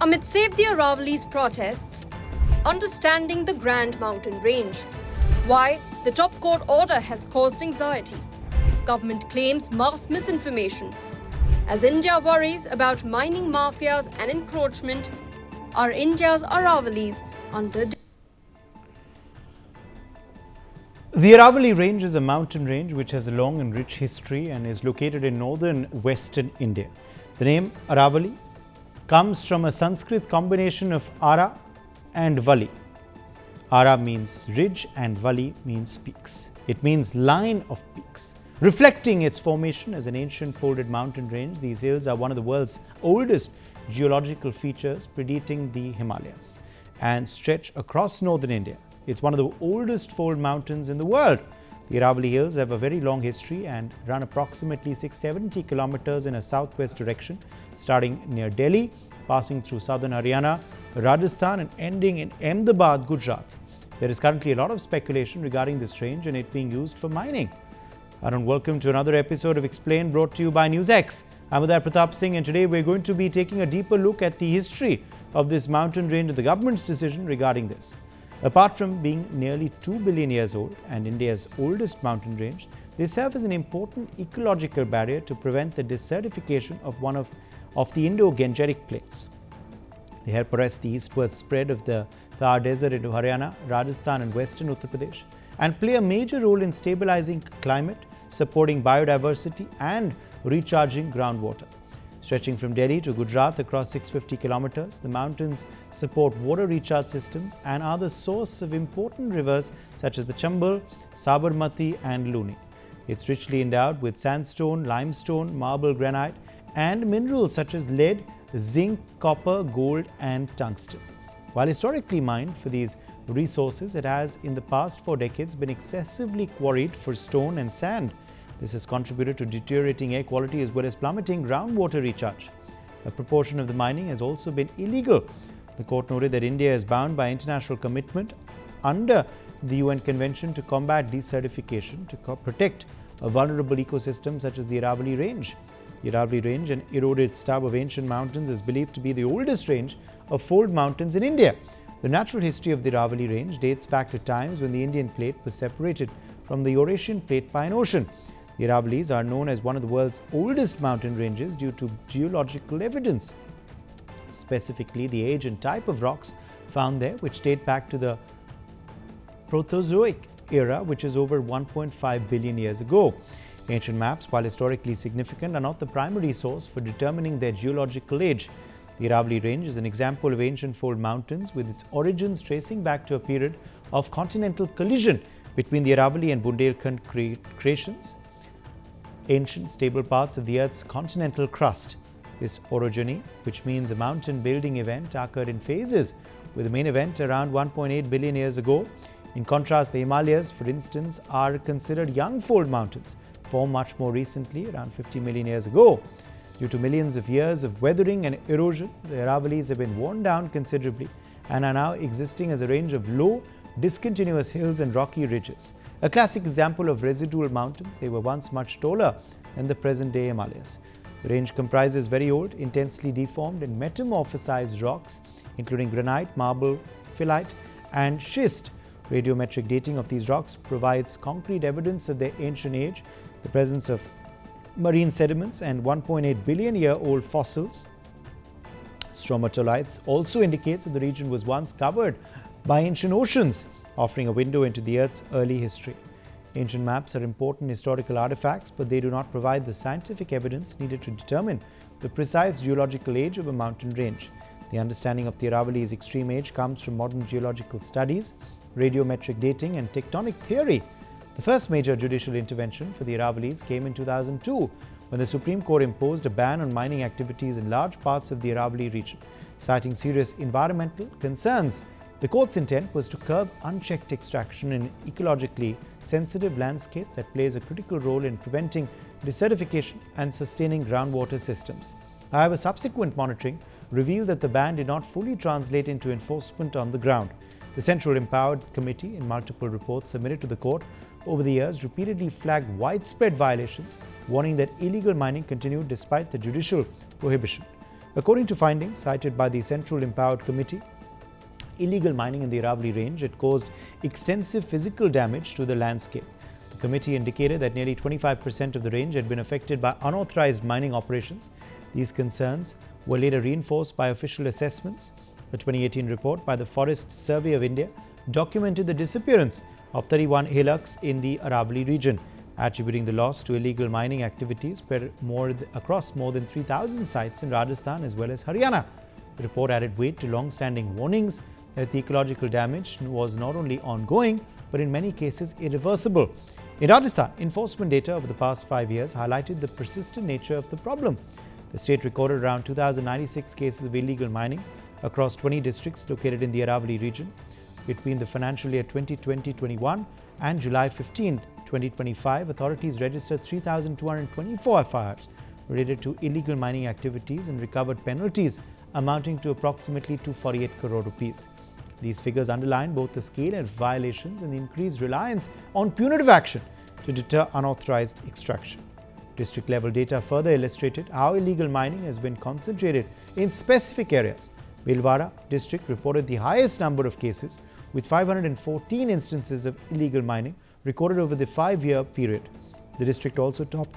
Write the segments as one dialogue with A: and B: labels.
A: Amid Save the Aravallis protests, understanding the Grand Mountain Range. Why the top court order has caused anxiety. Government claims mass misinformation. As India worries about mining mafias and encroachment, are India's Aravallis under?
B: The Aravalli range is a mountain range which has a long and rich history and is located in northern western India. The name Aravalli comes from a Sanskrit combination of Ara and Valli. Ara means ridge and Valli means peaks. It means line of peaks. Reflecting its formation as an ancient folded mountain range, these hills are one of the world's oldest geological features, predating the Himalayas, and stretch across northern India. It's one of the oldest fold mountains in the world. The Aravalli Hills have a very long history and run approximately 670 kilometers in a southwest direction, starting near Delhi, passing through southern Haryana, Rajasthan and ending in Ahmedabad, Gujarat. There is currently a lot of speculation regarding this range and it being used for mining. And welcome to another episode of Explained, brought to you by NewsX. I'm Uday Pratap Singh and today we're going to be taking a deeper look at the history of this mountain range and the government's decision regarding this. Apart from being nearly 2 billion years old and India's oldest mountain range, they serve as an important ecological barrier to prevent the desertification of one of the Indo-Gangetic plains. They help arrest the eastward spread of the Thar Desert into Haryana, Rajasthan and western Uttar Pradesh and play a major role in stabilizing climate, supporting biodiversity and recharging groundwater. Stretching from Delhi to Gujarat across 650 kilometers, the mountains support water recharge systems and are the source of important rivers such as the Chambal, Sabarmati and Luni. It's richly endowed with sandstone, limestone, marble, granite and minerals such as lead, zinc, copper, gold and tungsten. While historically mined for these resources, it has in the past 4 decades been excessively quarried for stone and sand. This has contributed to deteriorating air quality as well as plummeting groundwater recharge. A proportion of the mining has also been illegal. The court noted that India is bound by international commitment under the UN Convention to combat desertification to protect a vulnerable ecosystem such as the Aravalli range. The Aravalli range, an eroded stub of ancient mountains, is believed to be the oldest range of fold mountains in India. The natural history of the Aravalli range dates back to times when the Indian plate was separated from the Eurasian plate by an ocean. The Aravallis are known as one of the world's oldest mountain ranges due to geological evidence, specifically the age and type of rocks found there, which date back to the Proterozoic era, which is over 1.5 billion years ago. Ancient maps, while historically significant, are not the primary source for determining their geological age. The Aravalli range is an example of ancient fold mountains with its origins tracing back to a period of continental collision between the Aravalli and Bundelkhand creations, ancient stable parts of the Earth's continental crust. This orogeny, which means a mountain building event, occurred in phases, with the main event around 1.8 billion years ago. In contrast, the Himalayas, for instance, are considered young fold mountains, formed much more recently, around 50 million years ago. Due to millions of years of weathering and erosion, the Aravallis have been worn down considerably and are now existing as a range of low, discontinuous hills and rocky ridges. A classic example of residual mountains, they were once much taller than the present-day Himalayas. The range comprises very old, intensely deformed and metamorphosized rocks, including granite, marble, phyllite and schist. Radiometric dating of these rocks provides concrete evidence of their ancient age. The presence of marine sediments and 1.8 billion year old fossils, stromatolites, also indicates that the region was once covered by ancient oceans, offering a window into the Earth's early history. Ancient maps are important historical artifacts, but they do not provide the scientific evidence needed to determine the precise geological age of a mountain range. The understanding of the Aravalli's extreme age comes from modern geological studies, radiometric dating and tectonic theory. The first major judicial intervention for the Aravallis came in 2002, when the Supreme Court imposed a ban on mining activities in large parts of the Aravalli region, citing serious environmental concerns. The court's intent was to curb unchecked extraction in an ecologically sensitive landscape that plays a critical role in preventing desertification and sustaining groundwater systems. However, subsequent monitoring revealed that the ban did not fully translate into enforcement on the ground. The Central Empowered Committee, in multiple reports submitted to the court over the years, repeatedly flagged widespread violations, warning that illegal mining continued despite the judicial prohibition. According to findings cited by the Central Empowered Committee, illegal mining in the Aravalli range had caused extensive physical damage to the landscape. The committee indicated that nearly 25% of the range had been affected by unauthorized mining operations. These concerns were later reinforced by official assessments. A 2018 report by the Forest Survey of India documented the disappearance of 31 hillocks in the Aravalli region, attributing the loss to illegal mining activities spread across more than 3,000 sites in Rajasthan as well as Haryana. The report added weight to long-standing warnings that the ecological damage was not only ongoing but in many cases irreversible. In Rajasthan, enforcement data over the past 5 years highlighted the persistent nature of the problem. The state recorded around 2,096 cases of illegal mining across 20 districts located in the Aravalli region. Between the financial year 2020-21 and July 15, 2025, authorities registered 3,224 FIRs related to illegal mining activities and recovered penalties amounting to approximately 248 crore rupees. These figures underline both the scale of violations and the increased reliance on punitive action to deter unauthorized extraction. District-level data further illustrated how illegal mining has been concentrated in specific areas. Bhilwara district reported the highest number of cases, with 514 instances of illegal mining recorded over the 5-year period. The district also topped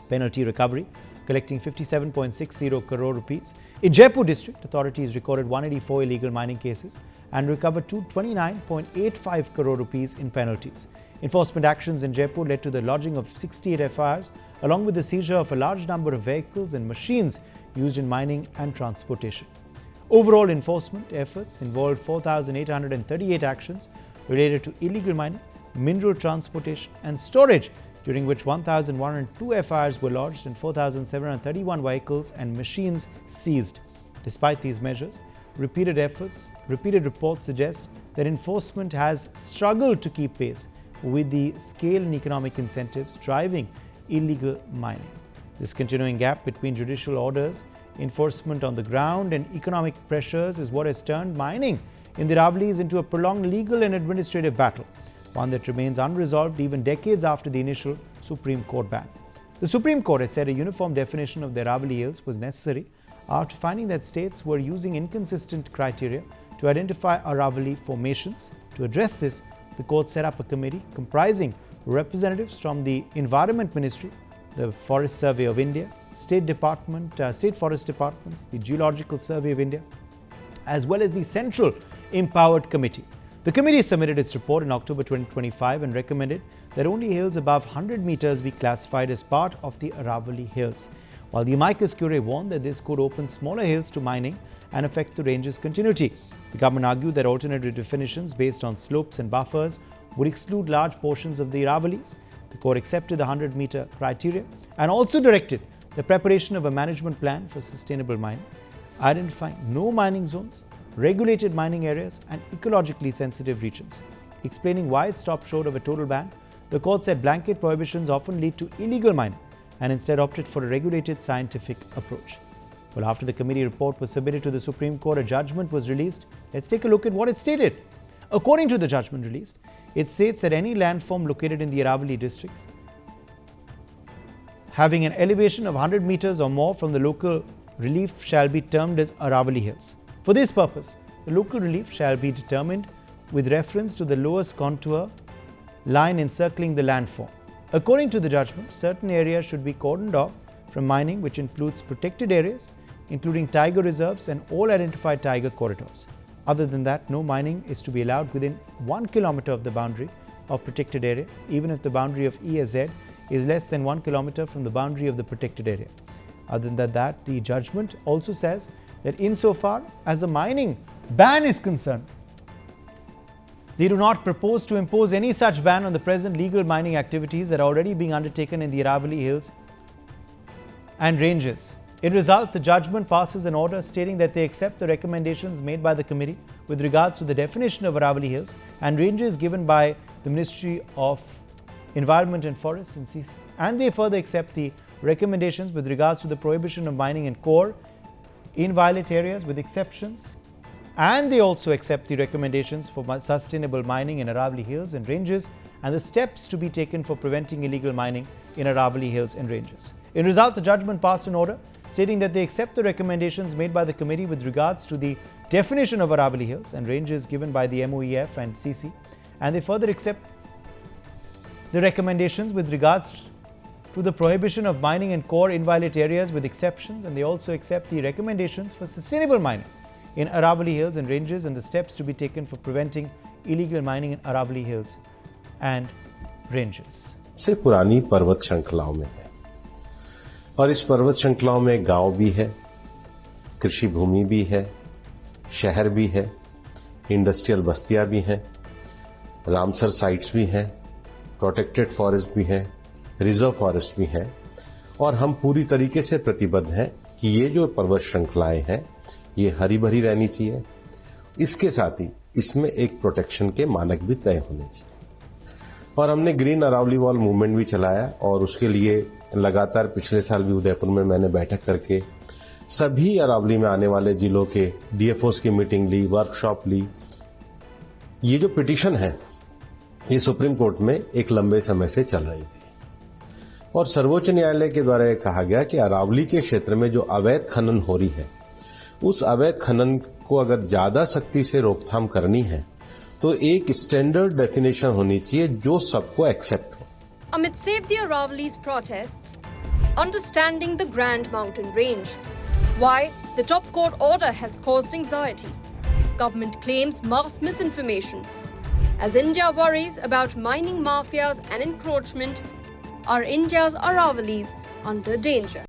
B: penalty recovery, collecting 57.60 crore rupees. In Jaipur district, authorities recorded 184 illegal mining cases and recovered 229.85 crore rupees in penalties. Enforcement actions in Jaipur led to the lodging of 68 FIRs, along with the seizure of a large number of vehicles and machines used in mining and transportation. Overall enforcement efforts involved 4,838 actions related to illegal mining, mineral transportation and storage, during which 1,102 FIRs were lodged and 4,731 vehicles and machines seized. Despite these measures, repeated reports suggest that enforcement has struggled to keep pace with the scale and economic incentives driving illegal mining. This continuing gap between judicial orders, enforcement on the ground and economic pressures is what has turned mining in the Aravallis into a prolonged legal and administrative battle, one that remains unresolved even decades after the initial Supreme Court ban. The Supreme Court has said a uniform definition of the Aravalli Hills was necessary after finding that states were using inconsistent criteria to identify Aravalli formations. To address this, the court set up a committee comprising representatives from the Environment Ministry, the Forest Survey of India, State Forest Departments, the Geological Survey of India, as well as the Central Empowered Committee. The committee submitted its report in October 2025 and recommended that only hills above 100 meters be classified as part of the Aravalli Hills, while the amicus curiae warned that this could open smaller hills to mining and affect the range's continuity. The government argued that alternative definitions based on slopes and buffers would exclude large portions of the Aravallis. The court accepted the 100-meter criteria and also directed the preparation of a management plan for sustainable mining, identifying no mining zones, regulated mining areas and ecologically sensitive regions. Explaining why it stopped short of a total ban, the court said blanket prohibitions often lead to illegal mining and instead opted for a regulated scientific approach. Well, after the committee report was submitted to the Supreme Court, a judgment was released. Let's take a look at what it stated. According to the judgment released, it states that any landform located in the Aravalli districts having an elevation of 100 meters or more from the local relief shall be termed as Aravalli Hills. For this purpose, the local relief shall be determined with reference to the lowest contour line encircling the landform. According to the judgment, certain areas should be cordoned off from mining, which includes protected areas, including tiger reserves and all identified tiger corridors. Other than that, no mining is to be allowed within 1 kilometer of the boundary of protected area, even if the boundary of EAZ is less than 1 kilometer from the boundary of the protected area. Other than that, the judgment also says that insofar as a mining ban is concerned, they do not propose to impose any such ban on the present legal mining activities that are already being undertaken in the Aravalli Hills and ranges. In result, the judgment passes an order stating that they accept the recommendations made by the committee with regards to the definition of Aravalli Hills and ranges given by the Ministry of Environment and Forests and CC, and they further accept the recommendations with regards to the prohibition of mining in core, inviolate areas with exceptions, and they also accept the recommendations for sustainable mining in Aravalli Hills and ranges and the steps to be taken for preventing illegal mining in Aravalli Hills and ranges. In result, the judgment passed an order stating that they accept the recommendations made by the committee with regards to the definition of Aravalli hills and ranges given by the MOEF and CC, and they further accept the recommendations with regards to the prohibition of mining in core inviolate areas with exceptions, and they also accept the recommendations for sustainable mining in Aravalli hills and ranges and the steps to be taken for preventing illegal mining in Aravalli hills and ranges.
C: से पुरानी पर्वत श्रृंखलाओं में है और इस पर्वत श्रृंखलाओं में गांव भी है, कृषि भूमि भी है, शहर भी है, इंडस्ट्रियल बस्तियां भी हैं, रामसर साइट्स भी हैं, प्रोटेक्टेड फॉरेस्ट भी हैं, रिजर्व फॉरेस्ट भी हैं और हम पूरी तरीके से प्रतिबद्ध हैं कि ये जो पर्वत श्रृंखलाएं हैं ये हरी भरी रहनी चाहिए। इसके साथ ही इसमें एक प्रोटेक्शन के मानक भी तय होने चाहिए और हमने ग्रीन अरावली वॉल मूवमेंट भी चलाया और उसके लिए लगातार पिछले साल भी उदयपुर में मैंने बैठक करके सभी अरावली में आने वाले जिलों के डीएफओस की मीटिंग ली, वर्कशॉप ली। ये जो पिटीशन है ये सुप्रीम कोर्ट में एक लंबे समय से चल रही थी और सर्वोच्च न्यायालय के द्वारा कहा गया कि अरावली के क्षेत्र में जो अवैध खनन हो रही है उस अवैध खनन को अगर ज्यादा सख्ती से रोकथाम करनी है तो एक स्टैंडर्ड डेफिनेशन होनी चाहिए जो सबको एक्सेप्ट हो।
A: Amid Save the Aravallis protests, understanding the Grand Mountain Range, why the top court order has caused anxiety. Government claims mass misinformation. As India worries about mining mafias and encroachment, are India's Aravallis under danger?